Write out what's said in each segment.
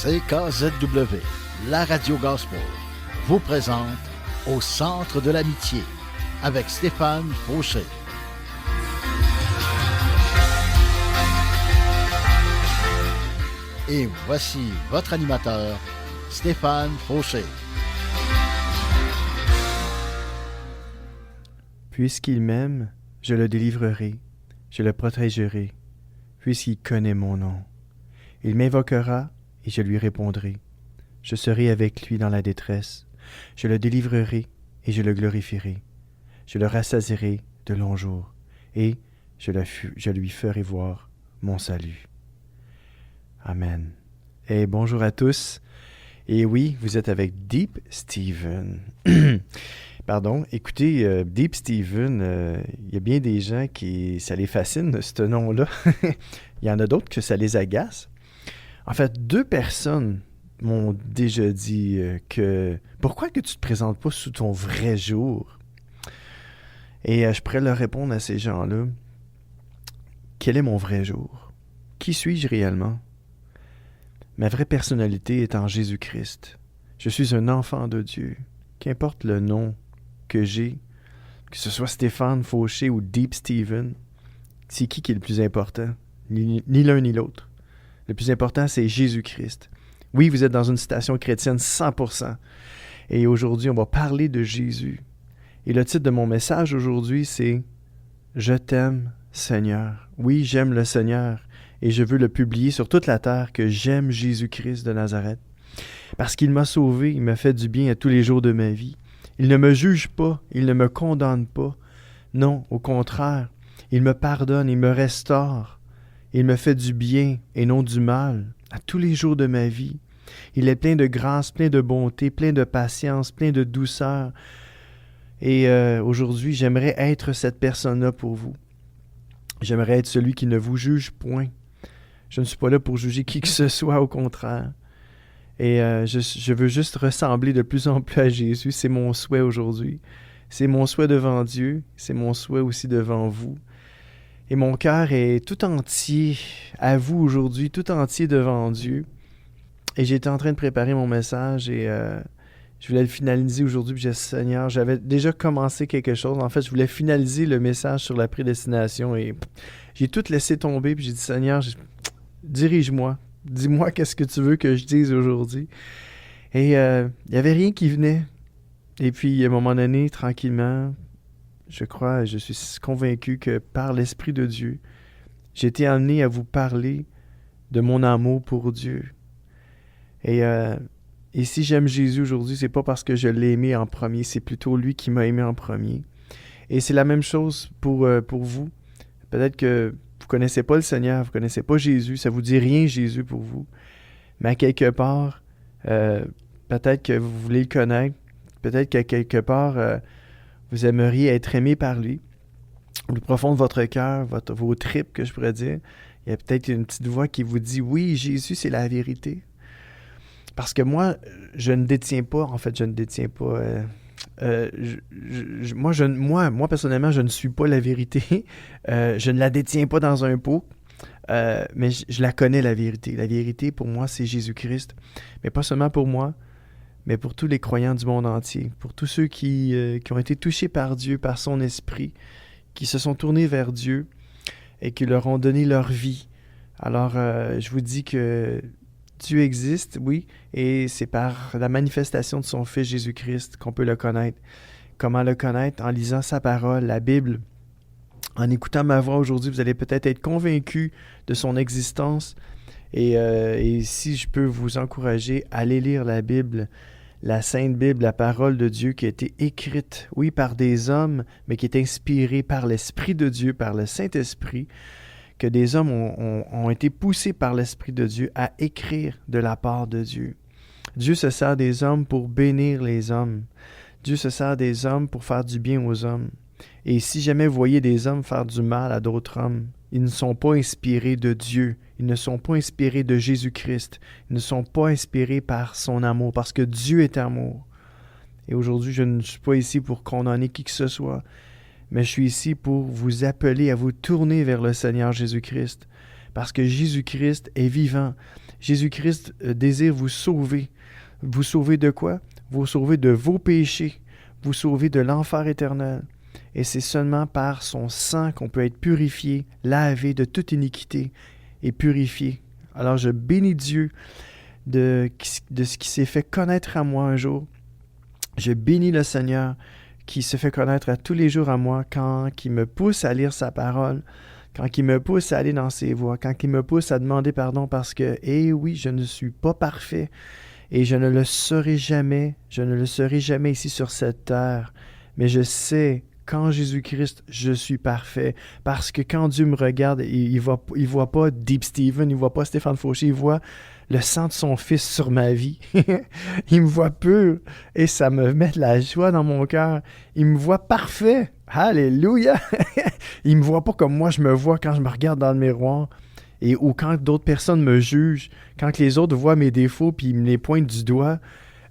CKZW, la radio gospel, vous présente Au centre de l'amitié avec Stéphane Fauché. Et voici votre animateur, Stéphane Fauché. Puisqu'il m'aime, je le délivrerai, je le protégerai, puisqu'il connaît mon nom. Il m'invoquera et je lui répondrai. Je serai avec lui dans la détresse. Je le délivrerai et je le glorifierai. Je le rassasierai de longs jours et je lui ferai voir mon salut. Amen. Et bonjour à tous. Et oui, vous êtes avec Deep Steven. Pardon, écoutez, Deep Steven, il y a bien des gens qui ça les fascine, ce nom-là. Il y en a d'autres que ça les agace. En fait, 2 personnes m'ont déjà dit que « Pourquoi que tu ne te présentes pas sous ton vrai jour? » Et je pourrais leur répondre à ces gens-là. Quel est mon vrai jour? Qui suis-je réellement? Ma vraie personnalité est en Jésus-Christ. Je suis un enfant de Dieu. Qu'importe le nom que j'ai, que ce soit Stéphane Fauché ou Deep Steven, c'est qui est le plus important? Ni l'un ni l'autre. Le plus important, c'est Jésus-Christ. Oui, vous êtes dans une citation chrétienne 100%. Et aujourd'hui, on va parler de Jésus. Et le titre de mon message aujourd'hui, c'est « Je t'aime, Seigneur ». Oui, j'aime le Seigneur et je veux le publier sur toute la terre que j'aime Jésus-Christ de Nazareth. Parce qu'il m'a sauvé, il m'a fait du bien à tous les jours de ma vie. Il ne me juge pas, il ne me condamne pas. Non, au contraire, il me pardonne, il me restaure. Il me fait du bien et non du mal à tous les jours de ma vie. Il est plein de grâce, plein de bonté, plein de patience, plein de douceur. Et aujourd'hui, j'aimerais être cette personne-là pour vous. J'aimerais être celui qui ne vous juge point. Je ne suis pas là pour juger qui que ce soit, au contraire. Et je veux juste ressembler de plus en plus à Jésus. C'est mon souhait aujourd'hui. C'est mon souhait devant Dieu. C'est mon souhait aussi devant vous. Et mon cœur est tout entier à vous aujourd'hui, tout entier devant Dieu. Et j'étais en train de préparer mon message et je voulais le finaliser aujourd'hui. Puis j'ai dit, Seigneur, j'avais déjà commencé quelque chose. En fait, je voulais finaliser le message sur la prédestination et j'ai tout laissé tomber. Puis j'ai dit, Seigneur, dirige-moi. Dis-moi qu'est-ce que tu veux que je dise aujourd'hui. Et il n'y avait rien qui venait. Et puis, à un moment donné, tranquillement, je suis convaincu que par l'Esprit de Dieu, j'ai été amené à vous parler de mon amour pour Dieu. Et si j'aime Jésus aujourd'hui, c'est pas parce que je l'ai aimé en premier, c'est plutôt lui qui m'a aimé en premier. Et c'est la même chose pour vous. Peut-être que vous connaissez pas le Seigneur, vous connaissez pas Jésus, ça vous dit rien Jésus pour vous. Mais à quelque part, peut-être que vous voulez le connaître, peut-être qu'à quelque part, vous aimeriez être aimé par lui. Au plus profond de votre cœur, vos tripes, que je pourrais dire, il y a peut-être une petite voix qui vous dit « Oui, Jésus, c'est la vérité. » Parce que moi, je ne détiens pas, moi, personnellement, je ne suis pas la vérité. Je ne la détiens pas dans un pot, mais je la connais, la vérité. La vérité, pour moi, c'est Jésus-Christ. Mais pas seulement pour moi, mais pour tous les croyants du monde entier, pour tous ceux qui ont été touchés par Dieu, par son esprit, qui se sont tournés vers Dieu et qui leur ont donné leur vie. Alors, je vous dis que Dieu existe, oui, et c'est par la manifestation de son Fils Jésus-Christ qu'on peut le connaître. Comment le connaître? En lisant sa parole, la Bible. En écoutant ma voix aujourd'hui, vous allez peut-être être convaincu de son existence. Et si je peux vous encourager, allez lire la Bible, la Sainte Bible, la parole de Dieu qui a été écrite, oui, par des hommes, mais qui est inspirée par l'Esprit de Dieu, par le Saint-Esprit, que des hommes ont été poussés par l'Esprit de Dieu à écrire de la part de Dieu. Dieu se sert des hommes pour bénir les hommes. Dieu se sert des hommes pour faire du bien aux hommes. Et si jamais vous voyez des hommes faire du mal à d'autres hommes, ils ne sont pas inspirés de Dieu. Ils ne sont pas inspirés de Jésus-Christ. Ils ne sont pas inspirés par son amour, parce que Dieu est amour. Et aujourd'hui, je ne suis pas ici pour condamner qui que ce soit, mais je suis ici pour vous appeler à vous tourner vers le Seigneur Jésus-Christ, parce que Jésus-Christ est vivant. Jésus-Christ désire vous sauver. Vous sauver de quoi? Vous sauver de vos péchés, vous sauver de l'enfer éternel. Et c'est seulement par son sang qu'on peut être purifié, lavé de toute iniquité et purifié. Alors je bénis Dieu de ce qui s'est fait connaître à moi un jour. Je bénis le Seigneur qui se fait connaître à tous les jours à moi quand il me pousse à lire sa parole, quand il me pousse à aller dans ses voies, quand il me pousse à demander pardon parce que, eh oui, je ne suis pas parfait et je ne le serai jamais ici sur cette terre. Mais je sais qu'en Jésus-Christ, je suis parfait. Parce que quand Dieu me regarde, il voit pas Deep Steven, il voit pas Stéphane Fauché, il voit le sang de son Fils sur ma vie. Il me voit pur et ça me met de la joie dans mon cœur. Il me voit parfait. Alléluia! Il me voit pas comme moi je me vois quand je me regarde dans le miroir ou quand d'autres personnes me jugent, quand les autres voient mes défauts puis ils me les pointent du doigt.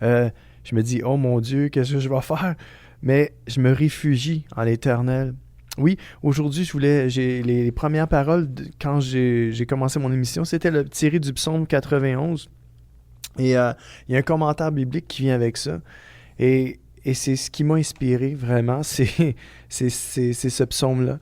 Je me dis, oh mon Dieu, qu'est-ce que je vais faire? Mais je me réfugie en l'Éternel. Oui, aujourd'hui, j'ai les premières paroles quand j'ai commencé mon émission, c'était tiré du psaume 91. Et il y a un commentaire biblique qui vient avec ça. Et c'est ce qui m'a inspiré, vraiment, c'est ce psaume-là.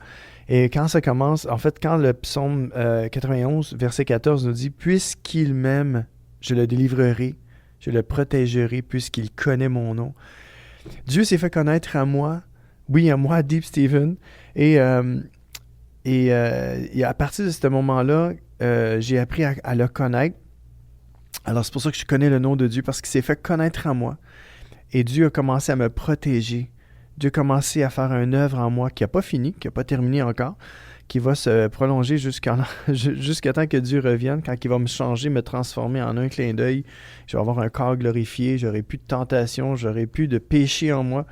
Et quand ça commence, en fait, quand le psaume 91, verset 14 nous dit « Puisqu'il m'aime, je le délivrerai, je le protégerai, puisqu'il connaît mon nom. » Dieu s'est fait connaître à moi, oui, à moi, Deep Steven, et à partir de ce moment-là, j'ai appris à le connaître. Alors, c'est pour ça que je connais le nom de Dieu, parce qu'il s'est fait connaître à moi. Et Dieu a commencé à me protéger. Dieu a commencé à faire une œuvre en moi qui n'a pas fini, qui n'a pas terminé encore, qui va se prolonger jusqu'à temps que Dieu revienne, quand il va me changer, me transformer en un clin d'œil. Je vais avoir un corps glorifié, j'aurai plus de tentation, j'aurai plus de péché en moi.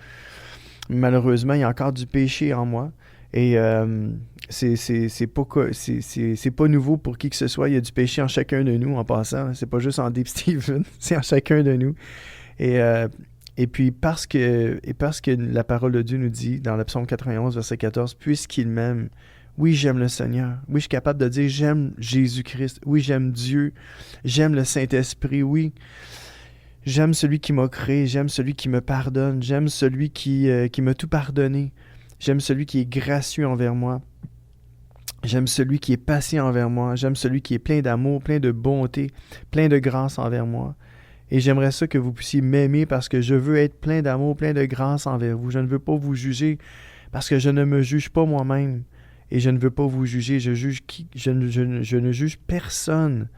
Malheureusement, il y a encore du péché en moi. Et c'est pas nouveau pour qui que ce soit. Il y a du péché en chacun de nous en passant. C'est pas juste en Deep Steven, c'est en chacun de nous. Et puis parce que la parole de Dieu nous dit dans le psaume 91, verset 14, « Puisqu'il m'aime, oui, j'aime le Seigneur. Oui, je suis capable de dire, j'aime Jésus-Christ. Oui, j'aime Dieu. J'aime le Saint-Esprit. Oui, j'aime celui qui m'a créé. J'aime celui qui me pardonne. J'aime celui qui m'a tout pardonné. J'aime celui qui est gracieux envers moi. J'aime celui qui est patient envers moi. J'aime celui qui est plein d'amour, plein de bonté, plein de grâce envers moi. Et j'aimerais ça que vous puissiez m'aimer parce que je veux être plein d'amour, plein de grâce envers vous. Je ne veux pas vous juger parce que je ne me juge pas moi-même. Et je ne veux pas vous juger. Je ne juge personne.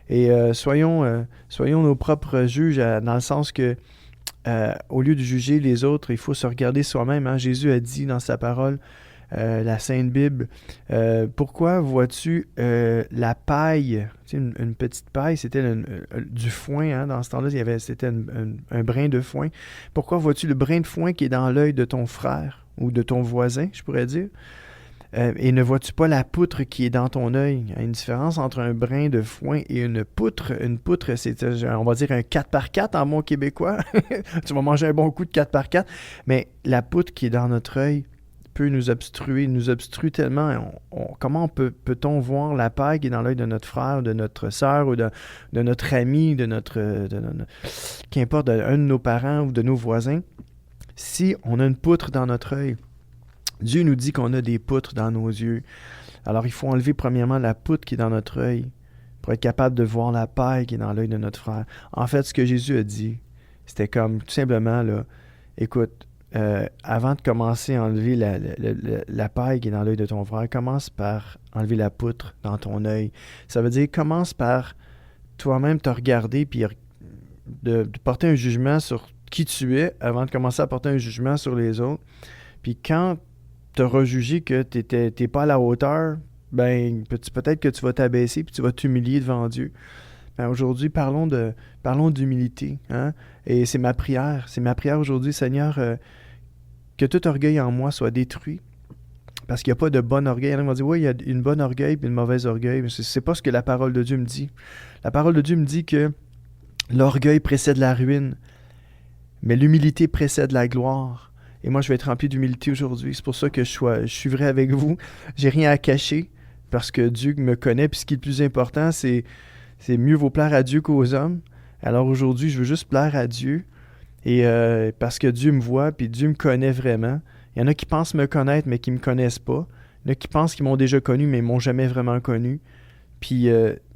Et soyons nos propres juges dans le sens que au lieu de juger les autres, il faut se regarder soi-même. Hein? Jésus a dit dans sa parole, la Sainte Bible, pourquoi vois-tu la paille, tu sais, une petite paille, c'était du foin, hein? Dans ce temps-là, c'était un brin de foin. Pourquoi vois-tu le brin de foin qui est dans l'œil de ton frère ou de ton voisin, je pourrais dire? Et ne vois-tu pas la poutre qui est dans ton œil? Il y a une différence entre un brin de foin et une poutre. Une poutre, c'est, on va dire, un 4x4 en bon québécois. Tu vas manger un bon coup de 4x4. Mais la poutre qui est dans notre œil peut nous obstrue tellement. Comment peut-on voir la paille qui est dans l'œil de notre frère, de notre sœur ou de notre ami, qu'importe, d'un de nos parents ou de nos voisins, si on a une poutre dans notre œil? Dieu nous dit qu'on a des poutres dans nos yeux. Alors, il faut enlever premièrement la poutre qui est dans notre œil pour être capable de voir la paille qui est dans l'œil de notre frère. En fait, ce que Jésus a dit, c'était comme, tout simplement, là, écoute, avant de commencer à enlever la paille qui est dans l'œil de ton frère, commence par enlever la poutre dans ton œil. Ça veut dire, commence par toi-même te regarder puis de porter un jugement sur qui tu es avant de commencer à porter un jugement sur les autres. Puis quand tu auras jugé que tu n'es pas à la hauteur, ben peut-être que tu vas t'abaisser puis tu vas t'humilier devant Dieu. Ben, aujourd'hui, parlons d'humilité. Hein? Et c'est ma prière. C'est ma prière aujourd'hui, Seigneur, que tout orgueil en moi soit détruit. Parce qu'il n'y a pas de bon orgueil. Il y en a qui vont dire, oui, il y a une bonne orgueil et une mauvaise orgueil. Mais c'est pas ce que la parole de Dieu me dit. La parole de Dieu me dit que l'orgueil précède la ruine, mais l'humilité précède la gloire. Et moi, je vais être rempli d'humilité aujourd'hui. C'est pour ça que je suis vrai avec vous. J'ai rien à cacher. parce que Dieu me connaît, puis ce qui est le plus important, c'est mieux vaut plaire à Dieu qu'aux hommes. Alors aujourd'hui, je veux juste plaire à Dieu, et parce que Dieu me voit, puis Dieu me connaît vraiment. Il y en a qui pensent me connaître, mais qui ne me connaissent pas. Il y en a qui pensent qu'ils m'ont déjà connu, mais ils ne m'ont jamais vraiment connu. Puis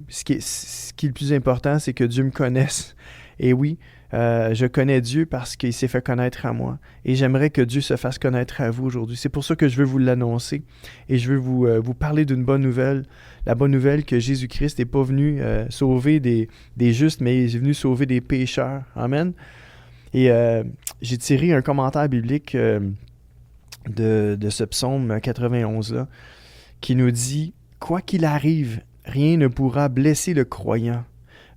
ce qui est le plus important, c'est que Dieu me connaisse. Et oui, je connais Dieu parce qu'il s'est fait connaître à moi. Et j'aimerais que Dieu se fasse connaître à vous aujourd'hui. C'est pour ça que je veux vous l'annoncer. Et je veux vous parler d'une bonne nouvelle. La bonne nouvelle que Jésus-Christ n'est pas venu sauver des justes, mais il est venu sauver des pécheurs. Amen. Et j'ai tiré un commentaire biblique de ce psaume 91-là qui nous dit « Quoi qu'il arrive, rien ne pourra blesser le croyant.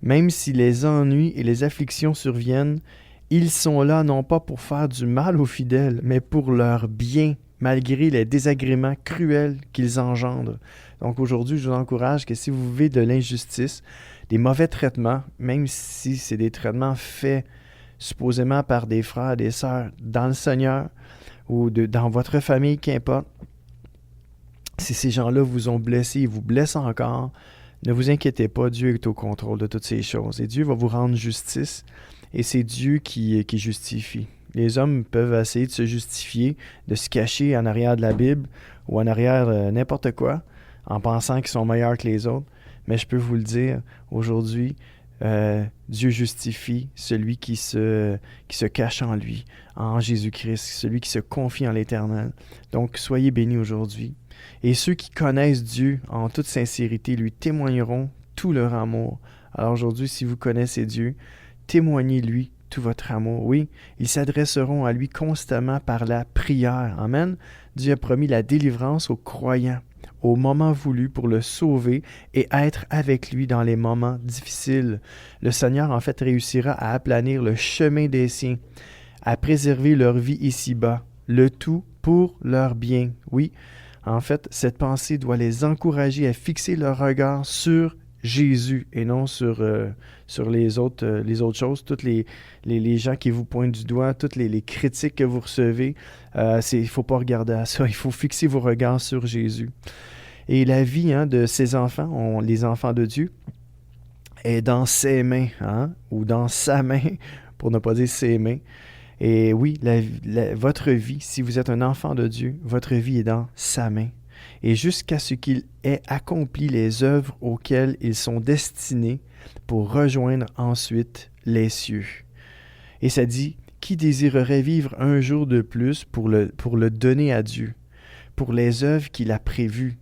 Même si les ennuis et les afflictions surviennent, ils sont là non pas pour faire du mal aux fidèles, mais pour leur bien, malgré les désagréments cruels qu'ils engendrent. » Donc aujourd'hui, je vous encourage que si vous vivez de l'injustice, des mauvais traitements, même si c'est des traitements faits supposément par des frères et des sœurs dans le Seigneur ou dans votre famille, qu'importe, si ces gens-là vous ont blessé et vous blessent encore, ne vous inquiétez pas, Dieu est au contrôle de toutes ces choses. Et Dieu va vous rendre justice, et c'est Dieu qui justifie. Les hommes peuvent essayer de se justifier, de se cacher en arrière de la Bible ou en arrière de n'importe quoi, en pensant qu'ils sont meilleurs que les autres. Mais je peux vous le dire, aujourd'hui, Dieu justifie celui qui se cache en lui, en Jésus-Christ, celui qui se confie en l'Éternel. Donc, soyez bénis aujourd'hui. Et ceux qui connaissent Dieu en toute sincérité lui témoigneront tout leur amour. Alors aujourd'hui, si vous connaissez Dieu, témoignez-lui tout votre amour. Oui, ils s'adresseront à lui constamment par la prière. Amen. Dieu a promis la délivrance aux croyants au moment voulu pour le sauver et être avec lui dans les moments difficiles. Le Seigneur, en fait, réussira à aplanir le chemin des siens, à préserver leur vie ici-bas, le tout pour leur bien. Oui, en fait, cette pensée doit les encourager à fixer leur regard sur Jésus et non sur les autres choses, toutes les gens qui vous pointent du doigt, toutes les critiques que vous recevez. Il ne faut pas regarder à ça, il faut fixer vos regards sur Jésus. Et la vie de ces enfants, les enfants de Dieu, est dans ses mains, ou dans sa main, pour ne pas dire ses mains. Et oui, votre vie, si vous êtes un enfant de Dieu, votre vie est dans sa main. Et jusqu'à ce qu'il ait accompli les œuvres auxquelles ils sont destinés pour rejoindre ensuite les cieux. Et ça dit, qui désirerait vivre un jour de plus pour le donner à Dieu, pour les œuvres qu'il a prévues,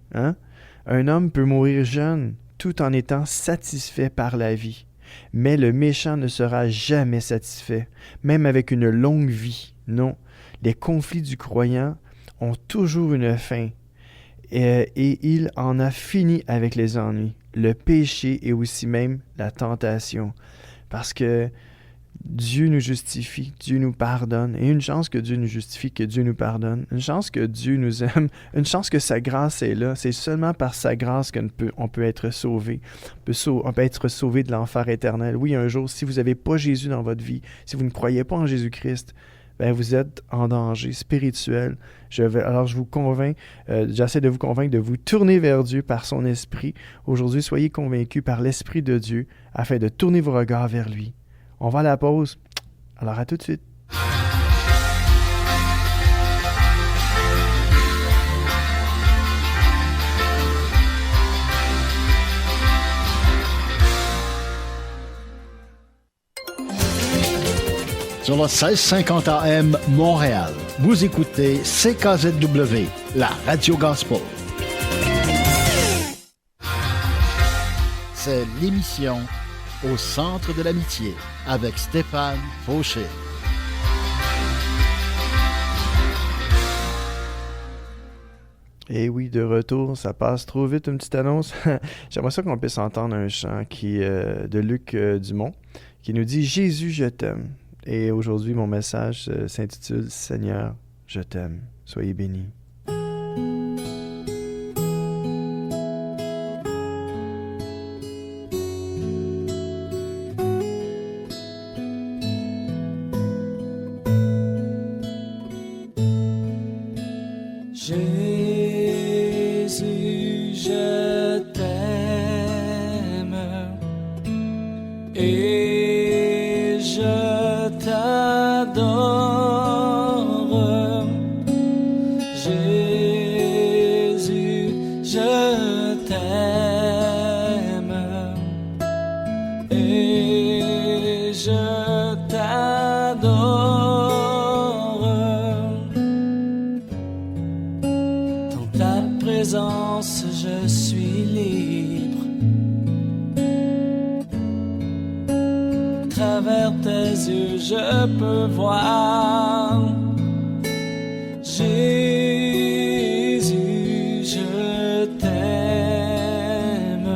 Un homme peut mourir jeune tout en étant satisfait par la vie. Mais le méchant ne sera jamais satisfait, même avec une longue vie. Non, les conflits du croyant ont toujours une fin, et il en a fini avec les ennuis, le péché et aussi même la tentation. Parce que Dieu nous justifie, Dieu nous pardonne. Et une chance que Dieu nous justifie, que Dieu nous pardonne. Une chance que Dieu nous aime. Une chance que sa grâce est là. C'est seulement par sa grâce qu'on peut être sauvé. On peut être sauvé de l'enfer éternel. Oui, un jour, si vous n'avez pas Jésus dans votre vie, si vous ne croyez pas en Jésus-Christ, vous êtes en danger spirituel. Alors je vous convainc, j'essaie de vous convaincre de vous tourner vers Dieu par son esprit. Aujourd'hui, soyez convaincus par l'Esprit de Dieu afin de tourner vos regards vers lui. On va à la pause. Alors, à tout de suite. Sur le 1650 AM Montréal, vous écoutez CKZW, la Radio Gospel. C'est l'émission Au centre de l'amitié avec Stéphane Fauché. Et oui, de retour, ça passe trop vite, une petite annonce. J'aimerais ça qu'on puisse entendre un chant qui de Luc Dumont, qui nous dit « Jésus, je t'aime ». Et aujourd'hui, mon message s'intitule « Seigneur, je t'aime ». Soyez bénis. Jésus, je et je t'adore. Jésus, je t'aime et je t'adore. Dans ta présence, je suis libre. À travers tes yeux, je peux voir. Jésus, je t'aime.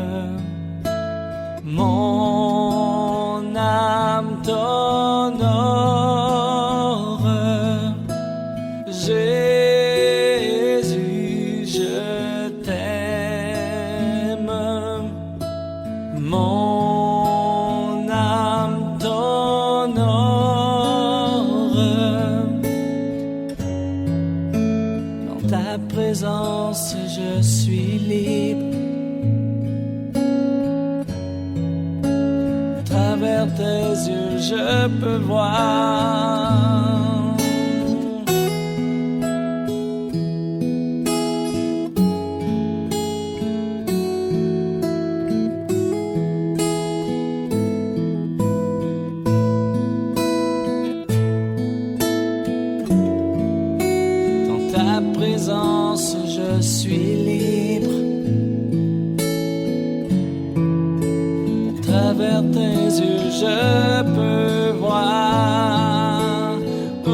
Mon âme t'honore. Jésus, je t'aime. Mon âme t'honore. Dans ta présence, je suis libre. À travers tes yeux, je peux voir. Dans ta présence, je suis libre. À travers tes yeux, je peux voir. Oh,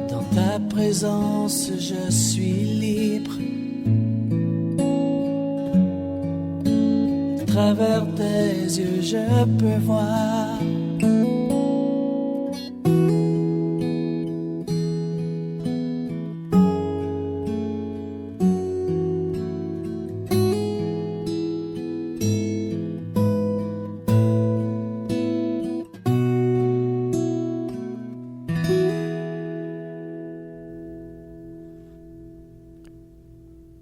dans ta présence, je suis libre. À travers tes yeux, je peux voir.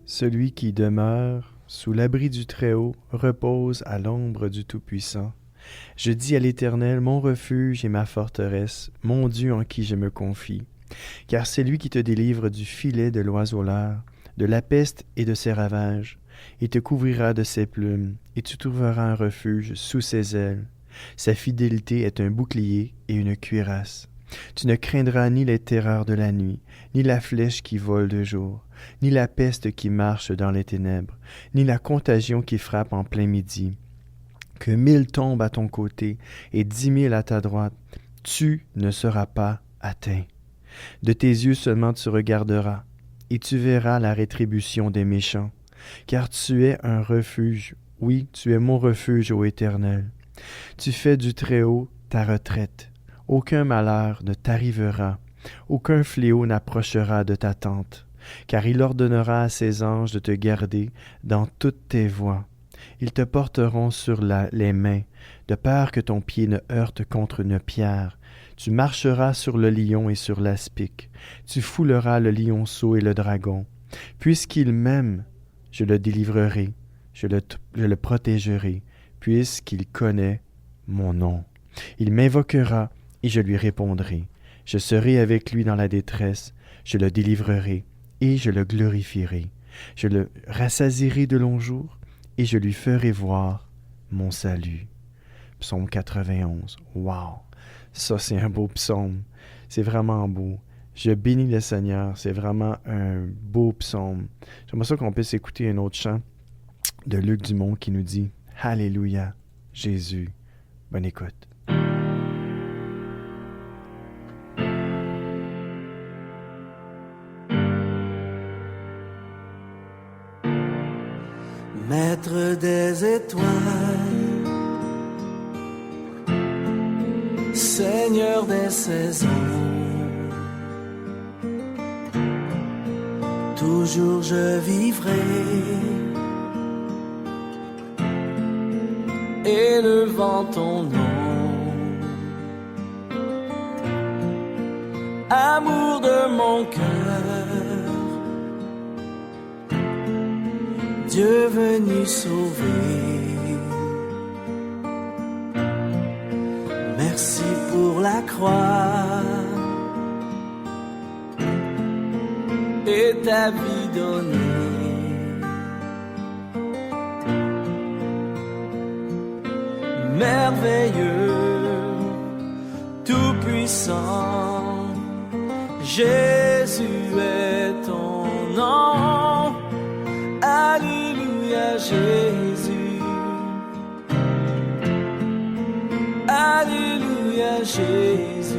Celui qui demeure sous l'abri du Très-Haut repose à l'ombre du Tout-Puissant. Je dis à l'Éternel, mon refuge et ma forteresse, mon Dieu en qui je me confie. Car c'est lui qui te délivre du filet de l'oiseleur, de la peste et de ses ravages. Il te couvrira de ses plumes, et tu trouveras un refuge sous ses ailes. Sa fidélité est un bouclier et une cuirasse. Tu ne craindras ni les terreurs de la nuit, ni la flèche qui vole de jour, ni la peste qui marche dans les ténèbres, ni la contagion qui frappe en plein midi. Que 1000 tombent à ton côté et 10 000 à ta droite, tu ne seras pas atteint. De tes yeux seulement tu regarderas, et tu verras la rétribution des méchants. Car tu es un refuge, oui, tu es mon refuge, ô Éternel. Tu fais du Très-Haut ta retraite. Aucun malheur ne t'arrivera, aucun fléau n'approchera de ta tente, car il ordonnera à ses anges de te garder dans toutes tes voies. Ils te porteront sur les mains, de peur que ton pied ne heurte contre une pierre. Tu marcheras sur le lion et sur l'aspic. Tu fouleras le lionceau et le dragon. Puisqu'il m'aime, je le délivrerai, je le protégerai, puisqu'il connaît mon nom. Il m'invoquera, et je lui répondrai. Je serai avec lui dans la détresse, je le délivrerai, et je le glorifierai. Je le rassasierai de longs jours, et je lui ferai voir mon salut. Psaume 91. Wow! Ça, c'est un beau psaume. C'est vraiment beau. Je bénis le Seigneur. C'est vraiment un beau psaume. J'aimerais ça qu'on puisse écouter un autre chant de Luc Dumont qui nous dit « Alléluia, Jésus ». Bonne écoute. Maître des étoiles, Seigneur des saisons. Toujours je vivrai élevant ton nom. Amour de mon cœur, Dieu venu sauver. Merci pour la croix et ta vie donnée. Merveilleux, tout puissant, Jésus est ton nom. Alléluia Jésus. Alléluia Jésus.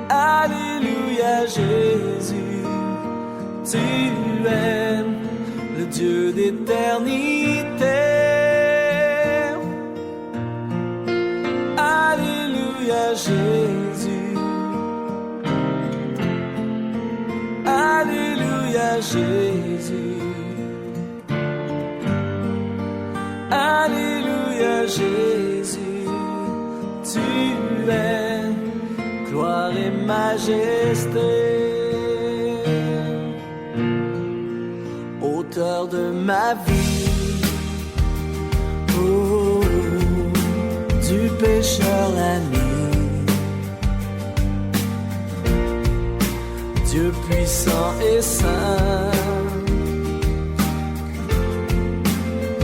Alléluia Jésus. Tu es le Dieu d'éternité. Alléluia Jésus. Alléluia Jésus. Alléluia Jésus. Tu es gloire et majesté. Auteur de ma vie, oh, du pécheur l'ami, Dieu puissant et saint,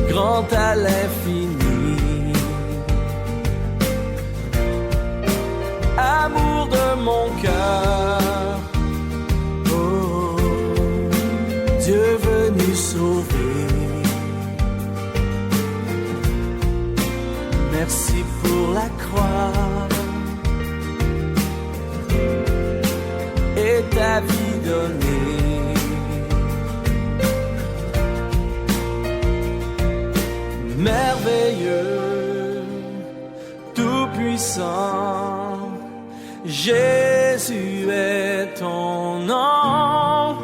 grand à l'infini, amour de mon cœur, oh, Dieu venu sauver. Merci pour la croix et ta vie donnée. Merveilleux, tout puissant, Jésus est ton nom.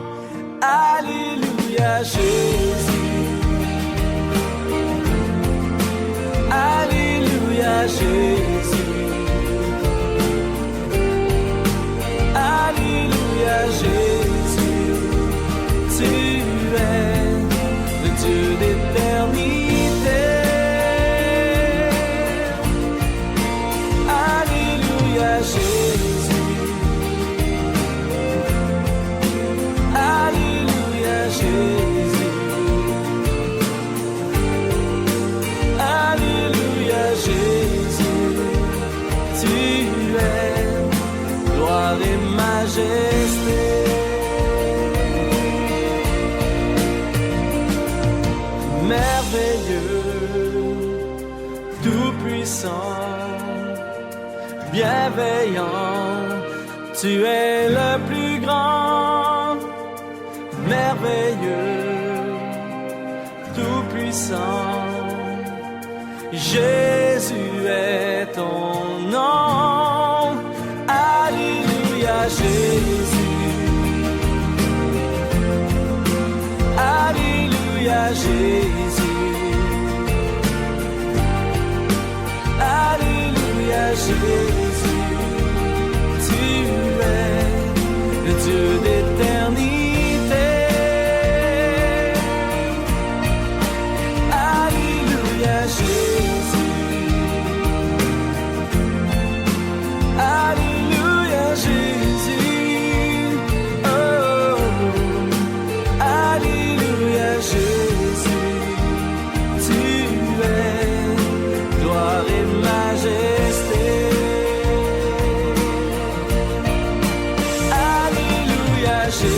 Alléluia Jésus. Alléluia Jésus. Alléluia Jésus. Tu es le Dieu d'éternité. Alléluia Jésus. Alléluia Jésus. Alléluia Jésus. Tu es gloire et majesté. Merveilleux, tout puissant, bienveillant, tu es le plus grand. Merveilleux, tout puissant, Jésus est ton nom. Alléluia Jésus. Alléluia Jésus. Alléluia Jésus. Tu es le Dieu d'éternité. Alléluia Jésus. Alléluia Jésus. Oh, Alléluia Jésus. Tu es gloire et majesté. Alléluia Jésus.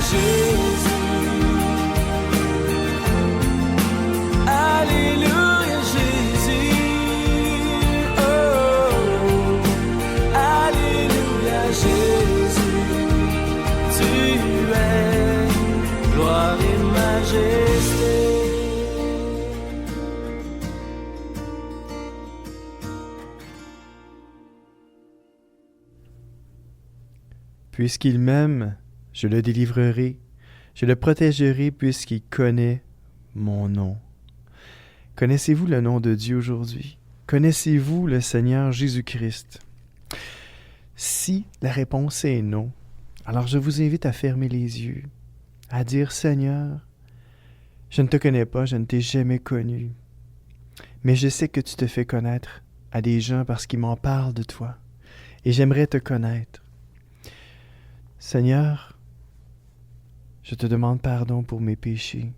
Jésus. Alléluia Jésus. Oh, Alléluia Jésus. Tu es gloire et majesté. Puisqu'il m'aime, je le délivrerai, je le protégerai puisqu'il connaît mon nom. Connaissez-vous le nom de Dieu aujourd'hui? Connaissez-vous le Seigneur Jésus-Christ? Si la réponse est non, alors je vous invite à fermer les yeux, à dire « Seigneur, je ne te connais pas, je ne t'ai jamais connu, mais je sais que tu te fais connaître à des gens parce qu'ils m'en parlent de toi, et j'aimerais te connaître. Seigneur, je te demande pardon pour mes péchés.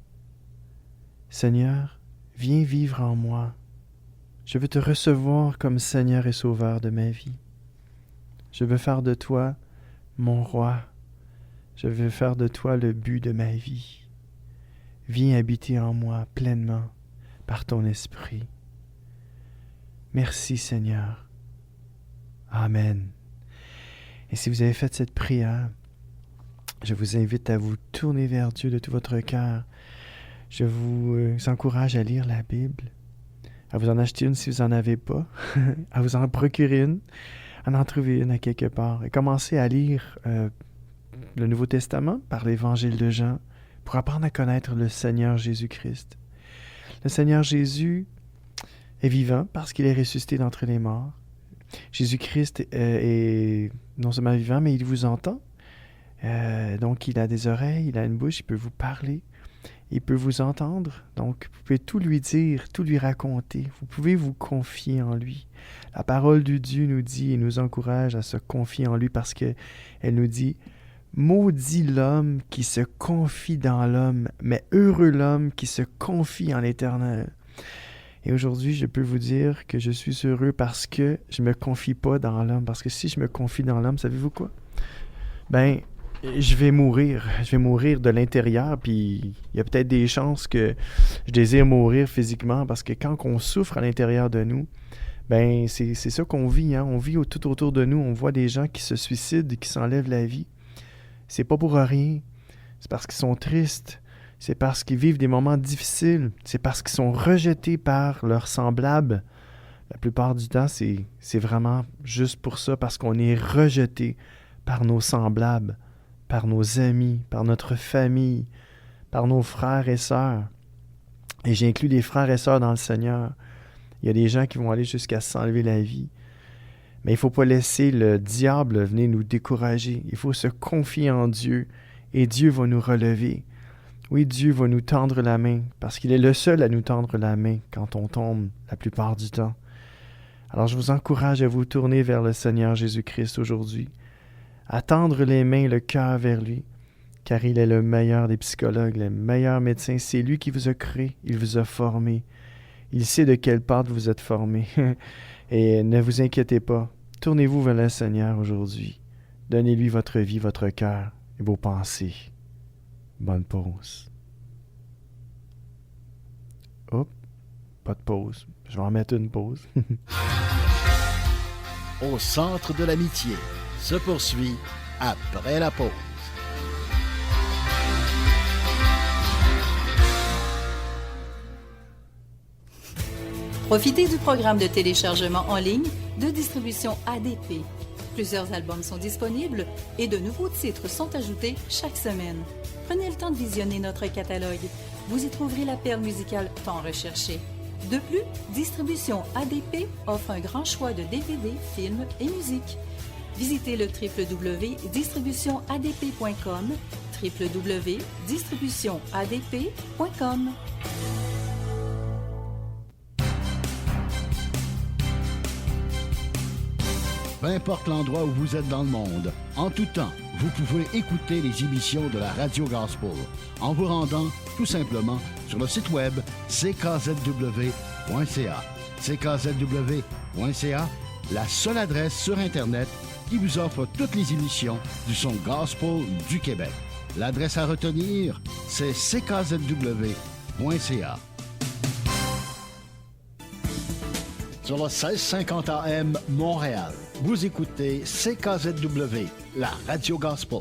Seigneur, viens vivre en moi. Je veux te recevoir comme Seigneur et Sauveur de ma vie. Je veux faire de toi mon roi. Je veux faire de toi le but de ma vie. Viens habiter en moi pleinement par ton esprit. Merci Seigneur. Amen. Et si vous avez fait cette prière, je vous invite à vous tourner vers Dieu de tout votre cœur. Je vous encourage à lire la Bible, à vous en acheter une si vous n'en avez pas, à vous en procurer une, à en trouver une à quelque part, et commencer à lire le Nouveau Testament par l'Évangile de Jean pour apprendre à connaître le Seigneur Jésus-Christ. Le Seigneur Jésus est vivant parce qu'il est ressuscité d'entre les morts. Jésus-Christ est non seulement vivant, mais il vous entend. Donc, il a des oreilles, il a une bouche, il peut vous parler, il peut vous entendre. Donc, vous pouvez tout lui dire, tout lui raconter. Vous pouvez vous confier en lui. La parole de Dieu nous dit et nous encourage à se confier en lui parce qu'elle nous dit « Maudit l'homme qui se confie dans l'homme, mais heureux l'homme qui se confie en l'Éternel. » Et aujourd'hui, je peux vous dire que je suis heureux parce que je ne me confie pas dans l'homme. Parce que si je me confie dans l'homme, savez-vous quoi? Ben, je vais mourir. Je vais mourir de l'intérieur. Puis il y a peut-être des chances que je désire mourir physiquement. Parce que quand on souffre à l'intérieur de nous, ben c'est ça qu'on vit. Hein? On vit tout autour de nous. On voit des gens qui se suicident, qui s'enlèvent la vie. C'est pas pour rien. C'est parce qu'ils sont tristes. C'est parce qu'ils vivent des moments difficiles. C'est parce qu'ils sont rejetés par leurs semblables. La plupart du temps, c'est vraiment juste pour ça, parce qu'on est rejeté par nos semblables, par nos amis, par notre famille, par nos frères et sœurs. Et j'inclus les frères et sœurs dans le Seigneur. Il y a des gens qui vont aller jusqu'à s'enlever la vie. Mais il ne faut pas laisser le diable venir nous décourager. Il faut se confier en Dieu et Dieu va nous relever. Oui, Dieu va nous tendre la main, parce qu'il est le seul à nous tendre la main quand on tombe la plupart du temps. Alors je vous encourage à vous tourner vers le Seigneur Jésus-Christ aujourd'hui, à tendre les mains, le cœur vers lui, car il est le meilleur des psychologues, le meilleur médecin. C'est lui qui vous a créé, il vous a formé. Il sait de quelle part vous êtes formé. Et ne vous inquiétez pas, tournez-vous vers le Seigneur aujourd'hui. Donnez-lui votre vie, votre cœur et vos pensées. Bonne pause. Hop, pas de pause. Je vais en mettre une pause. Au centre de l'amitié se poursuit après la pause. Profitez du programme de téléchargement en ligne de distribution ADP. Plusieurs albums sont disponibles et de nouveaux titres sont ajoutés chaque semaine. Prenez le temps de visionner notre catalogue. Vous y trouverez la perle musicale tant recherchée. De plus, Distribution ADP offre un grand choix de DVD, films et musique. Visitez le www.distributionadp.com, www.distributionadp.com. Peu importe l'endroit où vous êtes dans le monde, en tout temps, vous pouvez écouter les émissions de la Radio Gospel en vous rendant tout simplement sur le site web ckzw.ca. ckzw.ca, la seule adresse sur Internet qui vous offre toutes les émissions du son gospel du Québec. L'adresse à retenir, c'est ckzw.ca. Sur le 1650 AM Montréal, vous écoutez CKZW, la radio gospel.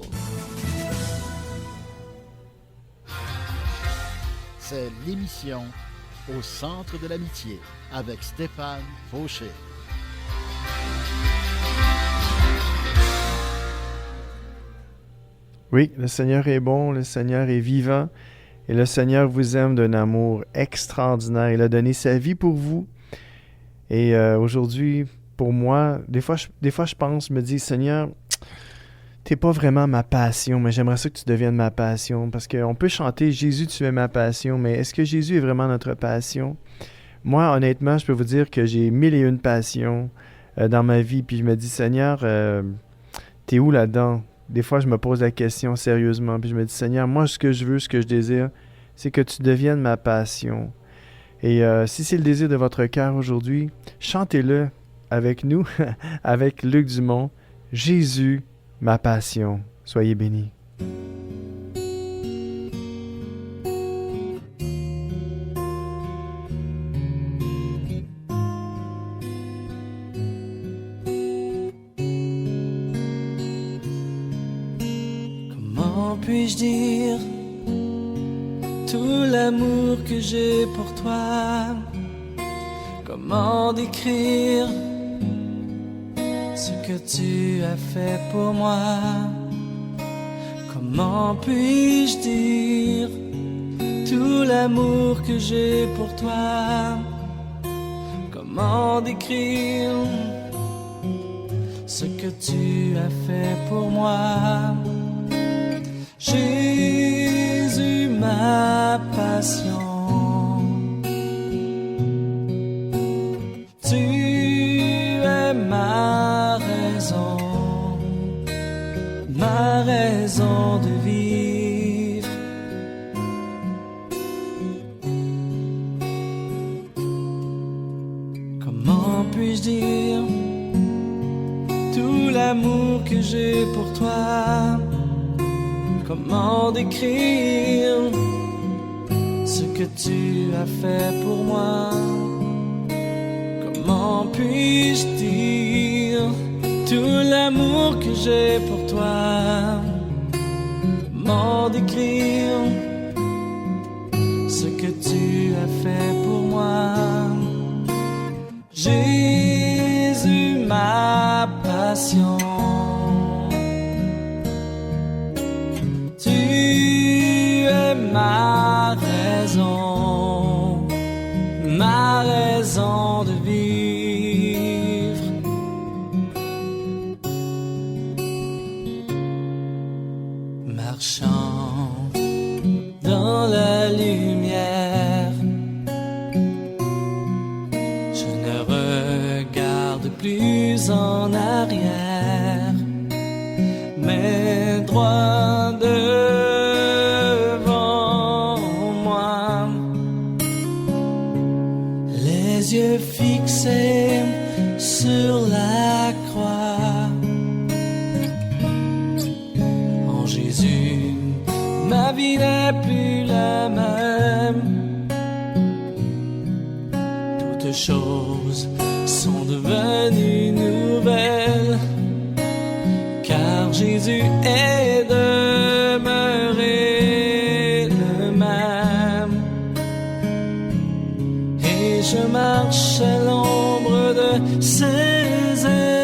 C'est l'émission Au centre de l'amitié avec Stéphane Fauché. Oui, le Seigneur est bon, le Seigneur est vivant et le Seigneur vous aime d'un amour extraordinaire. Il a donné sa vie pour vous. Et aujourd'hui, pour moi, des fois je pense, je me dis, Seigneur, t'es pas vraiment ma passion, mais j'aimerais ça que tu deviennes ma passion. Parce qu'on peut chanter « Jésus, tu es ma passion », mais est-ce que Jésus est vraiment notre passion? Moi, honnêtement, je peux vous dire que j'ai 1001 passions dans ma vie. Puis je me dis, Seigneur, t'es où là-dedans? Des fois, je me pose la question sérieusement. Puis je me dis, Seigneur, moi, ce que je veux, ce que je désire, c'est que tu deviennes ma passion. Et si c'est le désir de votre cœur aujourd'hui, chantez-le avec nous, avec Luc Dumont. Jésus, ma passion. Soyez bénis. Comment puis-je dire tout l'amour que j'ai pour toi? Comment décrire ce que tu as fait pour moi? Comment puis-je dire tout l'amour que j'ai pour toi? Comment décrire ce que tu as fait pour moi? Jésus, ma passion, tu es ma raison de vivre. Comment puis-je dire tout l'amour que j'ai pour toi? Comment décrire ce que tu as fait pour moi? Comment puis-je dire tout l'amour que j'ai pour toi? Comment décrire ce que tu as fait pour moi? Jésus, ma passion, ma raison de vivre. Marchant dans la lumière, je ne regarde plus en arrière, mais droit devant moi, les yeux fixés sur la croix. En Jésus, ma vie n'est plus la même. Toutes choses sont devenues nouvelles, car Jésus est demeuré le même. Et je marche à l'ombre de ses ailes.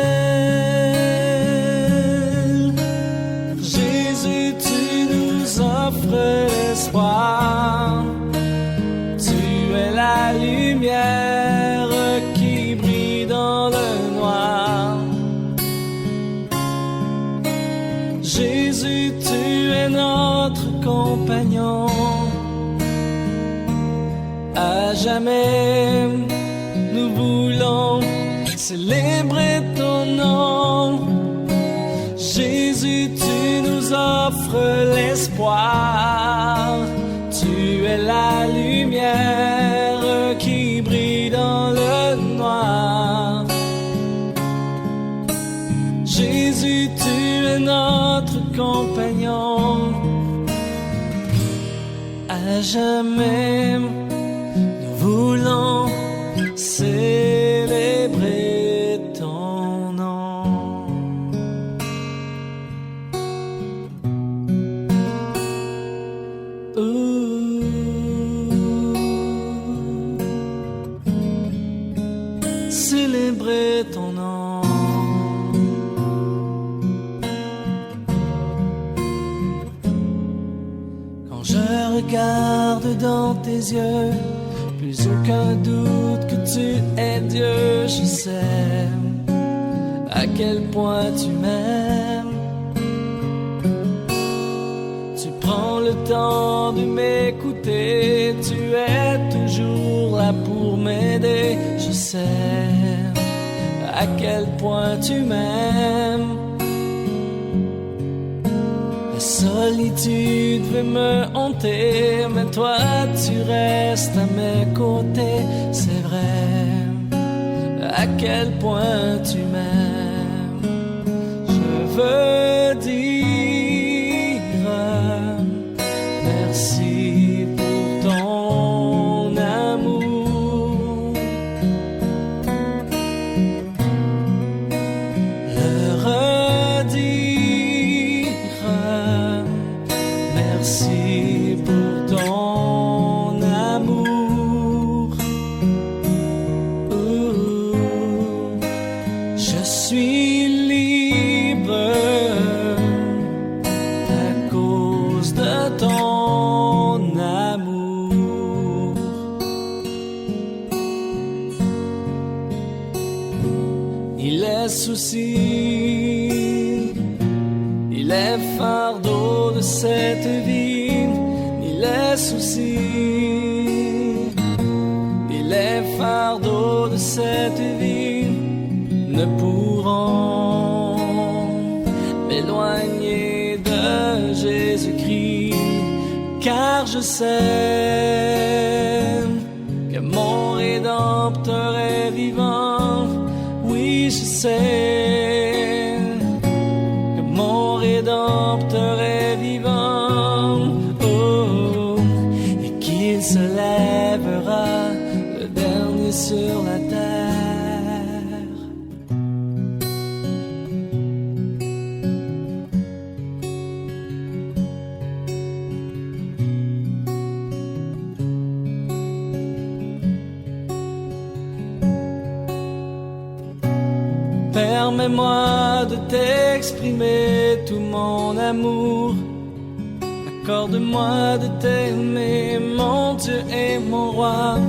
Jésus, tu nous offres l'espoir. Tu es la lumière qui brille dans le noir. Jésus, tu es notre compagnon. À jamais, nous voulons célébrer ton nom. Jésus, tu nous offres l'espoir. Tu es la lumière qui brille dans le noir. Jésus, tu es notre compagnon. à jamais. Nous voulons célébrer ton nom. Célébrer ton nom. Quand je regarde dans tes yeux, plus aucun doute que tu es Dieu. Je sais à quel point tu m'aimes. Tu prends le temps de m'écouter. Tu es toujours là pour m'aider. Je sais à quel point tu m'aimes. La solitude veut me hanter, mais toi tu restes à mes côtés. C'est vrai, à quel point tu m'aimes. Je veux dire merci pour ton amour. Le redire merci pour ton amour. Je suis libre à cause de ton amour. Ni les soucis, ni les fardeaux de cette vie, ni les soucis, ni les fardeaux de cette vie ne pourront m'éloigner de Jésus-Christ, car je sais que mon Rédempteur est vivant. Oui, je sais que mon Rédempteur est vivant. Oh, et qu'il se lèvera le dernier sur la terre. Permets-moi de t'exprimer tout mon amour. Accorde-moi de t'aimer, mon Dieu et mon roi.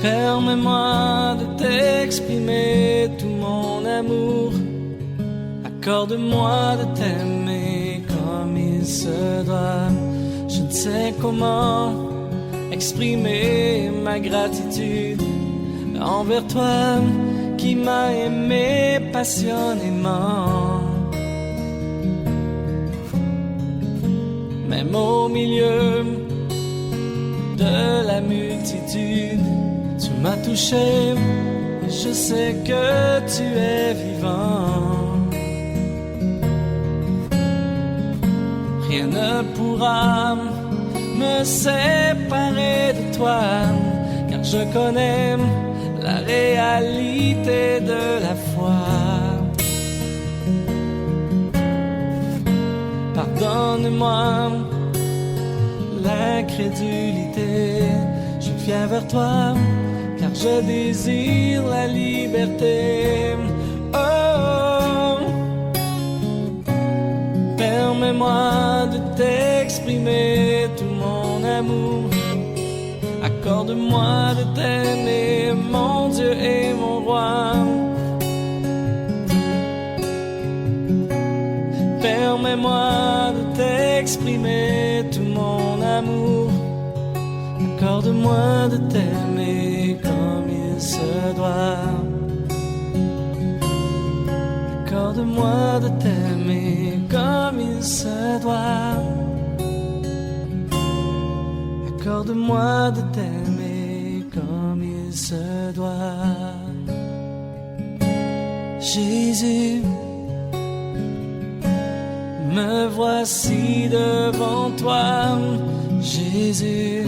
Permets-moi de t'exprimer tout mon amour. Accorde-moi de t'aimer comme il se doit. Je ne sais comment exprimer ma gratitude envers toi qui m'as aimé passionnément. Même au milieu de la multitude, tu m'as touché et je sais que tu es vivant. Rien ne pourra me séparer de toi, car je connais la réalité de la foi. Pardonne-moi l'incrédulité, je viens vers toi, car je désire la liberté. Oh, permets-moi de t'exprimer tout mon amour. Accorde-moi de t'aimer, mon Dieu et mon roi. Permets-moi de t'exprimer tout mon amour. Accorde-moi de t'aimer comme il se doit. Accorde-moi de t'aimer comme il se doit. Accorde-moi de t'aimer comme il se doit. Jésus, Me voici devant toi, Jésus.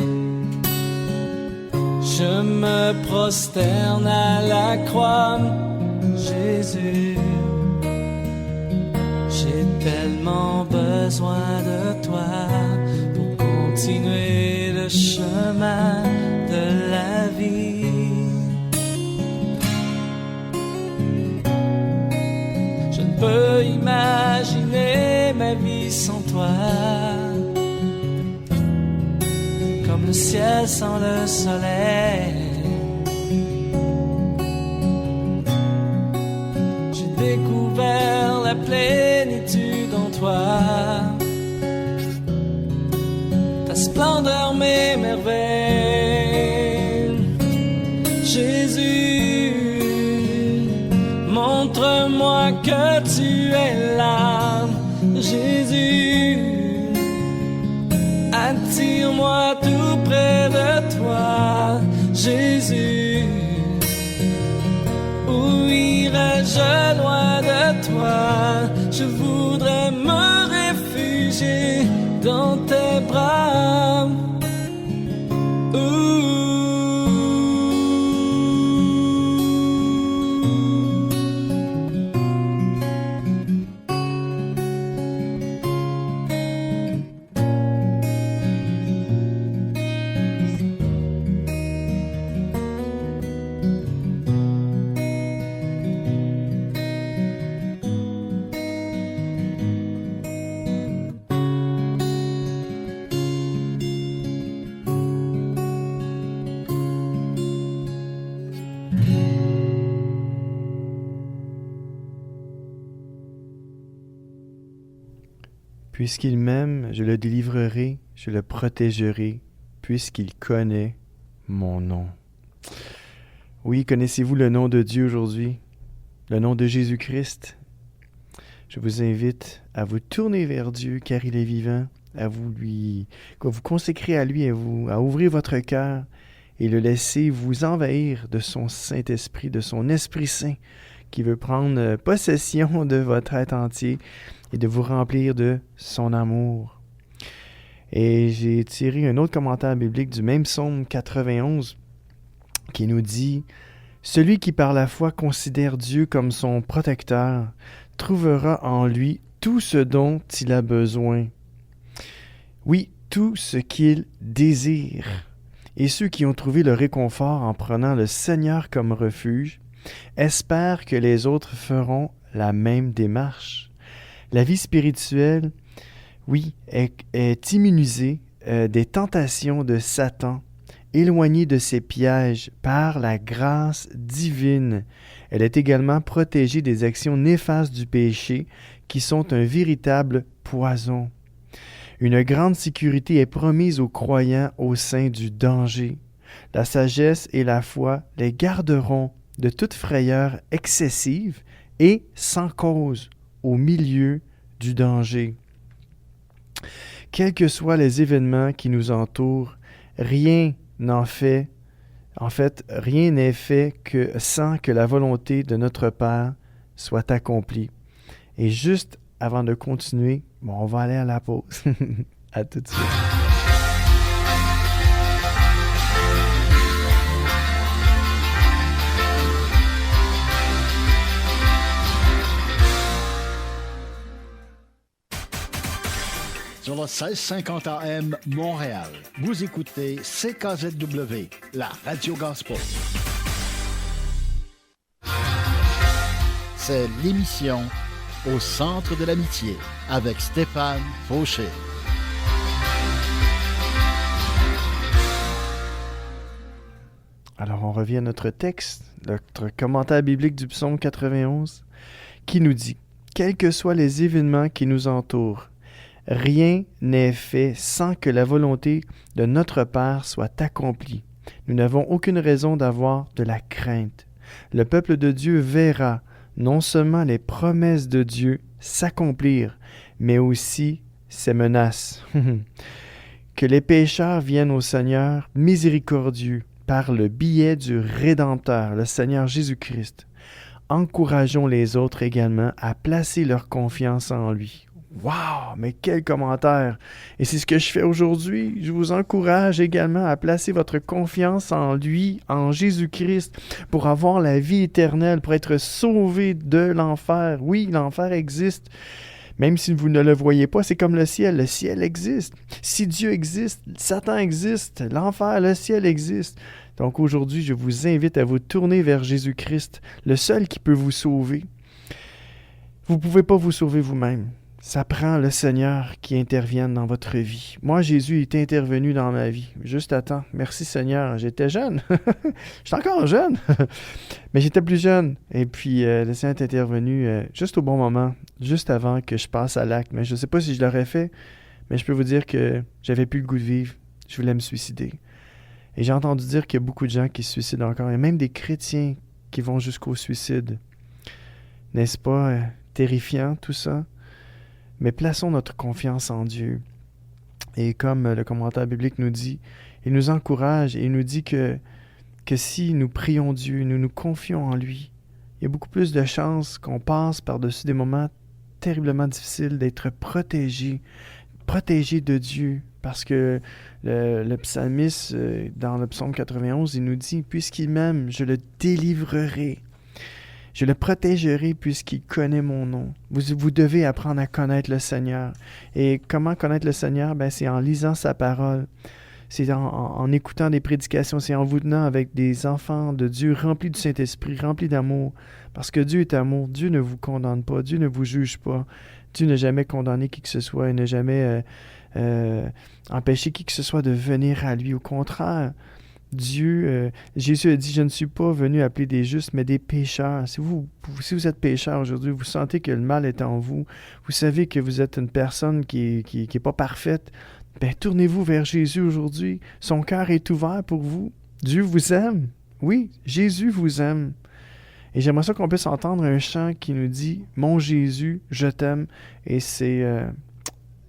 Je me prosterne à la croix, Jésus. J'ai tellement besoin de toi pour continuer le chemin de la vie. Je ne peux imaginer ma vie sans toi, comme le ciel sans le soleil. J'ai découvert la plénitude en toi, ta splendeur m'émerveille. Jésus, montre-moi que tu es là. Jésus, attire-moi tout près de toi. Jésus, où irai-je loin de toi? Je voudrais me réfugier dans tes bras. Puisqu'il m'aime, je le délivrerai, je le protégerai, puisqu'il connaît mon nom. Oui, connaissez-vous le nom de Dieu aujourd'hui? Le nom de Jésus-Christ? Je vous invite à vous tourner vers Dieu, car il est vivant, à vous consacrer à lui, à ouvrir votre cœur et le laisser vous envahir de son Saint-Esprit, de son Esprit Saint, qui veut prendre possession de votre être entier et de vous remplir de son amour. Et j'ai tiré un autre commentaire biblique du même psaume 91 qui nous dit « Celui qui par la foi considère Dieu comme son protecteur trouvera en lui tout ce dont il a besoin. Oui, tout ce qu'il désire. Et ceux qui ont trouvé le réconfort en prenant le Seigneur comme refuge espèrent que les autres feront la même démarche. » La vie spirituelle, oui, est immunisée des tentations de Satan, éloignée de ses pièges par la grâce divine. Elle est également protégée des actions néfastes du péché qui sont un véritable poison. Une grande sécurité est promise aux croyants au sein du danger. La sagesse et la foi les garderont de toute frayeur excessive et sans cause au milieu du danger. Quels que soient les événements qui nous entourent, rien n'est fait que sans que la volonté de notre Père soit accomplie. Et juste avant de continuer, on va aller à la pause. À tout de suite. Sur le 1650 AM Montréal, vous écoutez CKZW, la Radio Gospel. C'est l'émission Au centre de l'amitié avec Stéphane Fauché. Alors on revient à notre texte, notre commentaire biblique du psaume 91, qui nous dit « Quels que soient les événements qui nous entourent, rien n'est fait sans que la volonté de notre Père soit accomplie. Nous n'avons aucune raison d'avoir de la crainte. Le peuple de Dieu verra non seulement les promesses de Dieu s'accomplir, mais aussi ses menaces. Que les pécheurs viennent au Seigneur miséricordieux par le biais du Rédempteur, le Seigneur Jésus-Christ. Encourageons les autres également à placer leur confiance en lui. Wow, mais quel commentaire! Et c'est ce que je fais aujourd'hui. Je vous encourage également à placer votre confiance en lui, en Jésus-Christ, pour avoir la vie éternelle, pour être sauvé de l'enfer. Oui, l'enfer existe. Même si vous ne le voyez pas, c'est comme le ciel. Le ciel existe. Si Dieu existe, Satan existe. L'enfer, le ciel existe. Donc aujourd'hui, je vous invite à vous tourner vers Jésus-Christ, le seul qui peut vous sauver. Vous ne pouvez pas vous sauver vous-même. Ça prend le Seigneur qui intervienne dans votre vie. Moi, Jésus est intervenu dans ma vie. Juste à temps. Merci Seigneur. J'étais jeune. J'étais encore jeune. Mais j'étais plus jeune. Et puis, le Seigneur est intervenu juste au bon moment, juste avant que je passe à l'acte. Mais je ne sais pas si je l'aurais fait, mais je peux vous dire que j'avais plus le goût de vivre. Je voulais me suicider. Et j'ai entendu dire qu'il y a beaucoup de gens qui se suicident encore. Et même des chrétiens qui vont jusqu'au suicide. N'est-ce pas terrifiant tout ça? Mais plaçons notre confiance en Dieu. Et comme le commentaire biblique nous dit, il nous encourage et il nous dit que si nous prions Dieu, nous nous confions en lui, il y a beaucoup plus de chances qu'on passe par-dessus des moments terriblement difficiles, d'être protégés de Dieu. Parce que le psalmiste, dans le psaume 91, il nous dit « Puisqu'il m'aime, je le délivrerai. Je le protégerai puisqu'il connaît mon nom. » Vous devez apprendre à connaître le Seigneur. Et comment connaître le Seigneur? C'est en lisant sa parole. C'est en écoutant des prédications. C'est en vous tenant avec des enfants de Dieu remplis du Saint-Esprit, remplis d'amour. Parce que Dieu est amour. Dieu ne vous condamne pas. Dieu ne vous juge pas. Dieu n'a jamais condamné qui que ce soit. Il n'a jamais empêché qui que ce soit de venir à lui. Au contraire, Jésus a dit « Je ne suis pas venu appeler des justes, mais des pécheurs. » Si vous êtes pécheur aujourd'hui, vous sentez que le mal est en vous, vous savez que vous êtes une personne qui est pas parfaite, tournez-vous vers Jésus aujourd'hui. Son cœur est ouvert pour vous. Dieu vous aime. Oui, Jésus vous aime. Et j'aimerais ça qu'on puisse entendre un chant qui nous dit « Mon Jésus, je t'aime ». Et c'est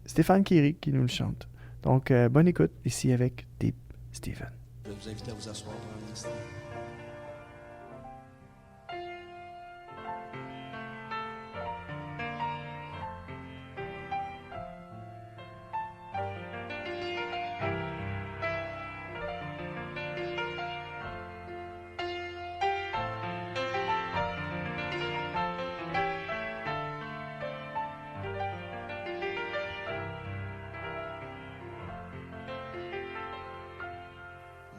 Stéphane Kéry qui nous le chante. Donc, bonne écoute ici avec Deep Stephen. Je vais vous inviter à vous asseoir pour un instant.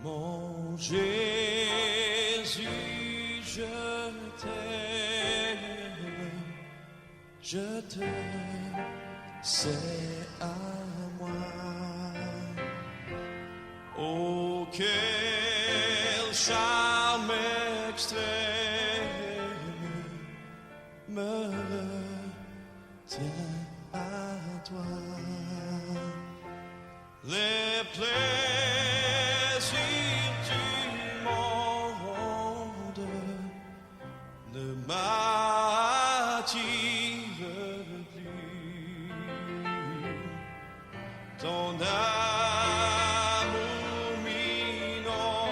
Mon Jésus, je t'aime, c'est à moi. Oh, quel charme extrême me retient à toi. Les plaisirs du monde ne m'attirent plus. Ton amour m'inonde,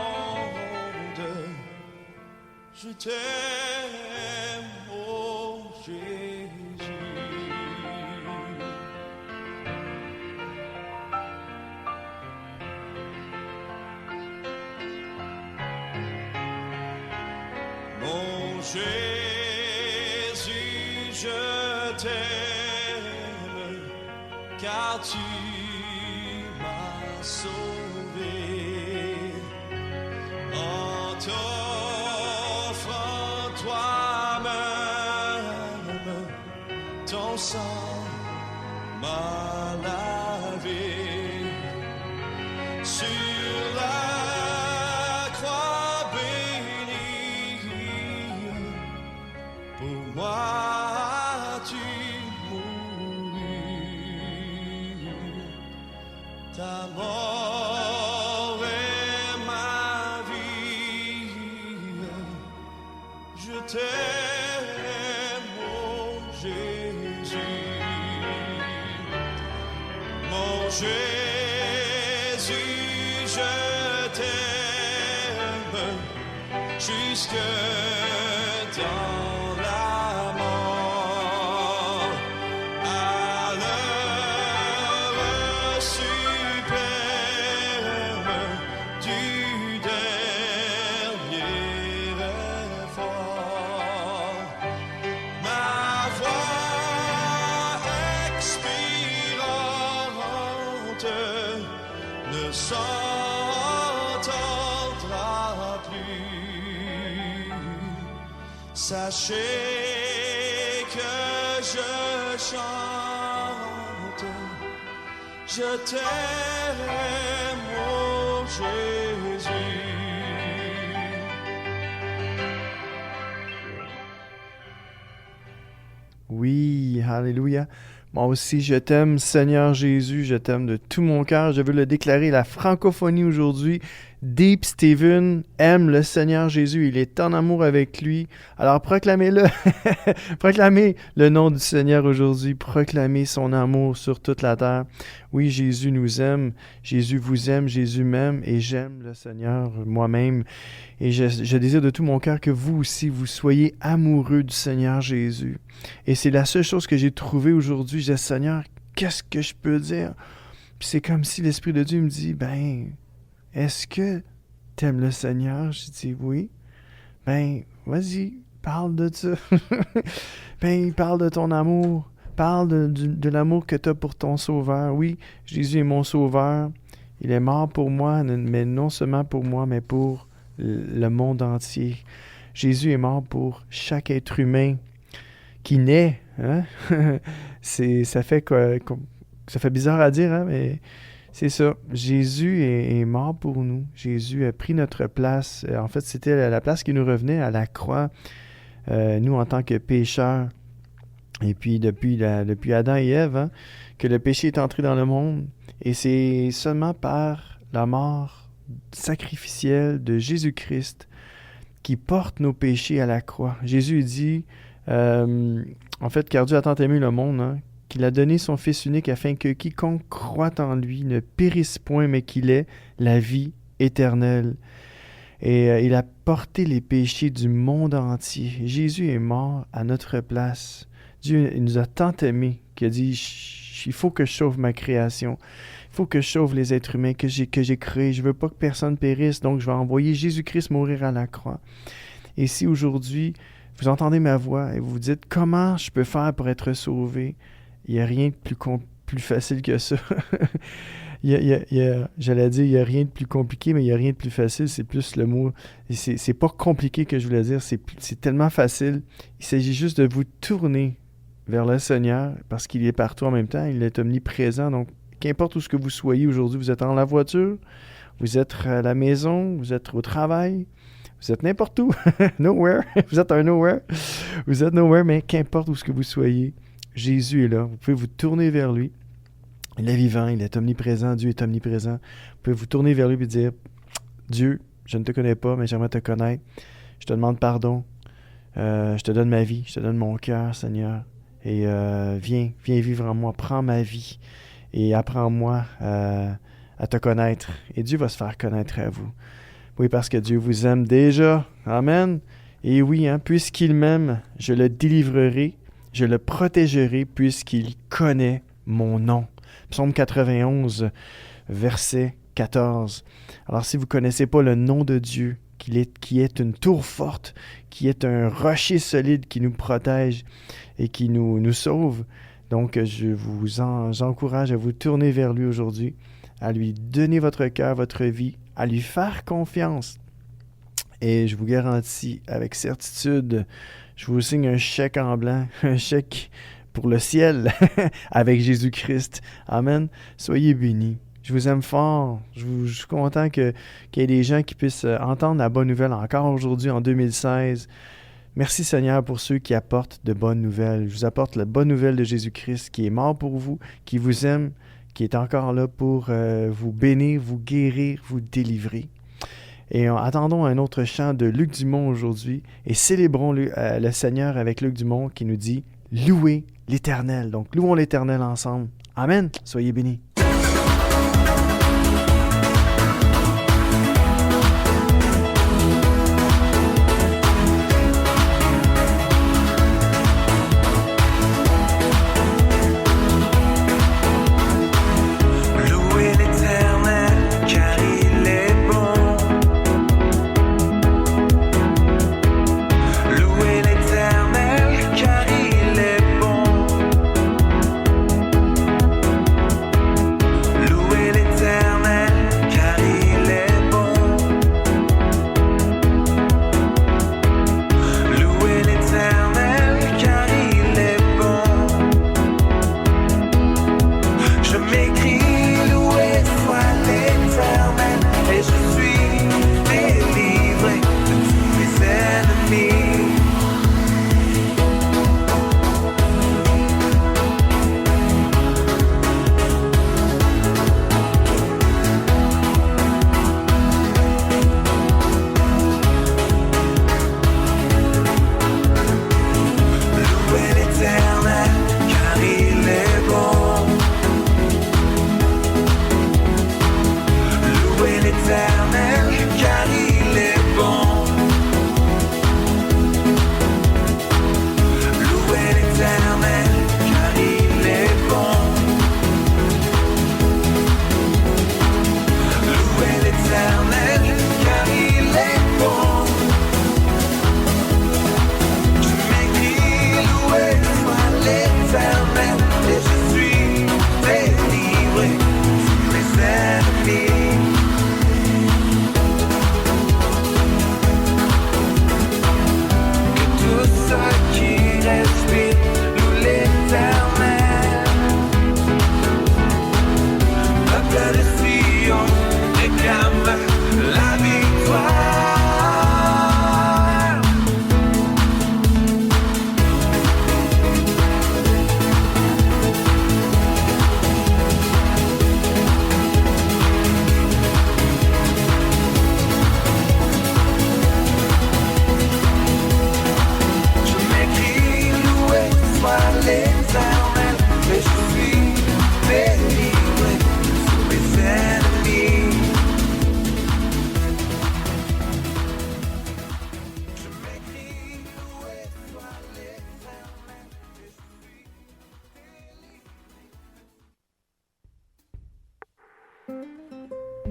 je t'aime, oh Jésus. Mon Jésus, je t'aime, car tu m'as sauvé en t'offrant toi-même, ton sang m'a lavé sur la croix bénie. Pour moi, tu mourus. Ta mort est ma vie. Je t'aime, mon Jésus. Mon Jésus, je t'aime jusque dans la mort. À ne s'entendra plus. Sachez que je chante, je t'aime, mon Jésus. Oui, alléluia. Moi aussi, je t'aime, Seigneur Jésus, je t'aime de tout mon cœur. Je veux le déclarer, la francophonie aujourd'hui. Deep Steven aime le Seigneur Jésus, il est en amour avec lui. Alors proclamez-le, proclamez le nom du Seigneur aujourd'hui, proclamez son amour sur toute la terre. Oui, Jésus nous aime, Jésus vous aime, Jésus m'aime et j'aime le Seigneur moi-même. Et je désire de tout mon cœur que vous aussi, vous soyez amoureux du Seigneur Jésus. Et c'est la seule chose que j'ai trouvée aujourd'hui. Je dis, Seigneur, qu'est-ce que je peux dire? Puis c'est comme si l'Esprit de Dieu me dit, est-ce que t'aimes le Seigneur? Je dis oui. Vas-y, parle de ça. Parle de ton amour. Parle de l'amour que tu as pour ton Sauveur. Oui, Jésus est mon Sauveur. Il est mort pour moi, mais non seulement pour moi, mais pour le monde entier. Jésus est mort pour chaque être humain qui naît. Hein? Ça fait bizarre à dire, hein? Mais c'est ça. Jésus est mort pour nous. Jésus a pris notre place. En fait, c'était la place qui nous revenait à la croix. Nous, en tant que pécheurs. Et puis, depuis Adam et Ève, hein, que le péché est entré dans le monde. Et c'est seulement par la mort sacrificielle de Jésus-Christ qui porte nos péchés à la croix. Jésus dit, en fait, car Dieu a tant aimé le monde, hein, qu'il a donné son Fils unique afin que quiconque croit en lui ne périsse point, mais qu'il ait la vie éternelle. Et il a porté les péchés du monde entier. Jésus est mort à notre place. Dieu il nous a tant aimés qu'il a dit, il faut que je sauve ma création. Il faut que je sauve les êtres humains que j'ai créés. Je ne veux pas que personne périsse, donc je vais envoyer Jésus-Christ mourir à la croix. Et si aujourd'hui, vous entendez ma voix et vous vous dites, comment je peux faire pour être sauvé? Il n'y a rien de plus facile que ça. J'allais dire, il n'y a rien de plus compliqué, mais il n'y a rien de plus facile. C'est plus le mot. C'est pas compliqué que je voulais dire. C'est tellement facile. Il s'agit juste de vous tourner vers le Seigneur parce qu'il est partout en même temps. Il est omniprésent. Donc, qu'importe où ce que vous soyez aujourd'hui, vous êtes dans la voiture, vous êtes à la maison, vous êtes au travail, vous êtes n'importe où. Nowhere. Vous êtes un nowhere. Vous êtes nowhere, mais qu'importe où ce que vous soyez, Jésus est là. Vous pouvez vous tourner vers lui. Il est vivant, il est omniprésent, Dieu est omniprésent. Vous pouvez vous tourner vers lui et dire, Dieu, je ne te connais pas, mais j'aimerais te connaître. Je te demande pardon. Je te donne ma vie, je te donne mon cœur, Seigneur. Et viens vivre en moi, prends ma vie et apprends-moi à te connaître. Et Dieu va se faire connaître à vous. Oui, parce que Dieu vous aime déjà. Amen. Et oui, hein, puisqu'il m'aime, je le délivrerai, je le protégerai, puisqu'il connaît mon nom. Psaume 91, verset 14. Alors, si vous ne connaissez pas le nom de Dieu, qui est une tour forte, qui est un rocher solide qui nous protège et qui nous sauve, donc je vous encourage à vous tourner vers lui aujourd'hui, à lui donner votre cœur, votre vie, à lui faire confiance. Et je vous garantis avec certitude, je vous signe un chèque en blanc, un chèque pour le ciel avec Jésus-Christ. Amen. Soyez bénis. Je vous aime fort. Je suis content qu'il y ait des gens qui puissent entendre la bonne nouvelle encore aujourd'hui en 2016. Merci Seigneur pour ceux qui apportent de bonnes nouvelles. Je vous apporte la bonne nouvelle de Jésus-Christ qui est mort pour vous, qui vous aime, qui est encore là pour vous bénir, vous guérir, vous délivrer. Et attendons un autre chant de Luc Dumont aujourd'hui et célébrons le Seigneur avec Luc Dumont qui nous dit « Louez l'Éternel ». Donc, louons l'Éternel ensemble. Amen. Soyez bénis.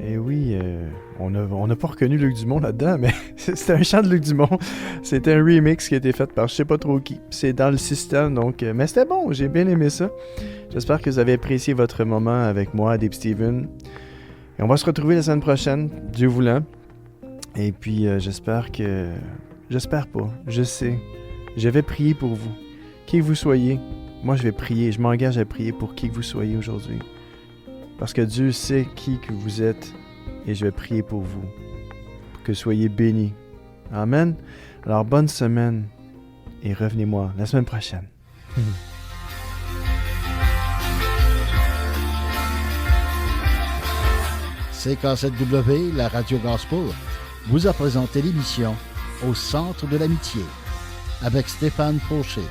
Et oui, on n'a pas reconnu Luc Dumont là-dedans, mais c'était un chant de Luc Dumont. C'était un remix qui a été fait par je sais pas trop qui. C'est dans le système, donc... mais c'était bon, j'ai bien aimé ça. J'espère que vous avez apprécié votre moment avec moi, Dave Steven. Et on va se retrouver la semaine prochaine, Dieu voulant. Et puis, j'espère que... J'espère pas, je sais. Je vais prier pour vous. Qui que vous soyez, moi je vais prier. Je m'engage à prier pour qui que vous soyez aujourd'hui. Parce que Dieu sait qui que vous êtes et je vais prier pour vous. Pour que vous soyez bénis. Amen. Alors, bonne semaine et revenez-moi la semaine prochaine. CK7W, la Radio Gospel, vous a présenté l'émission Au centre de l'amitié avec Stéphane Fauché.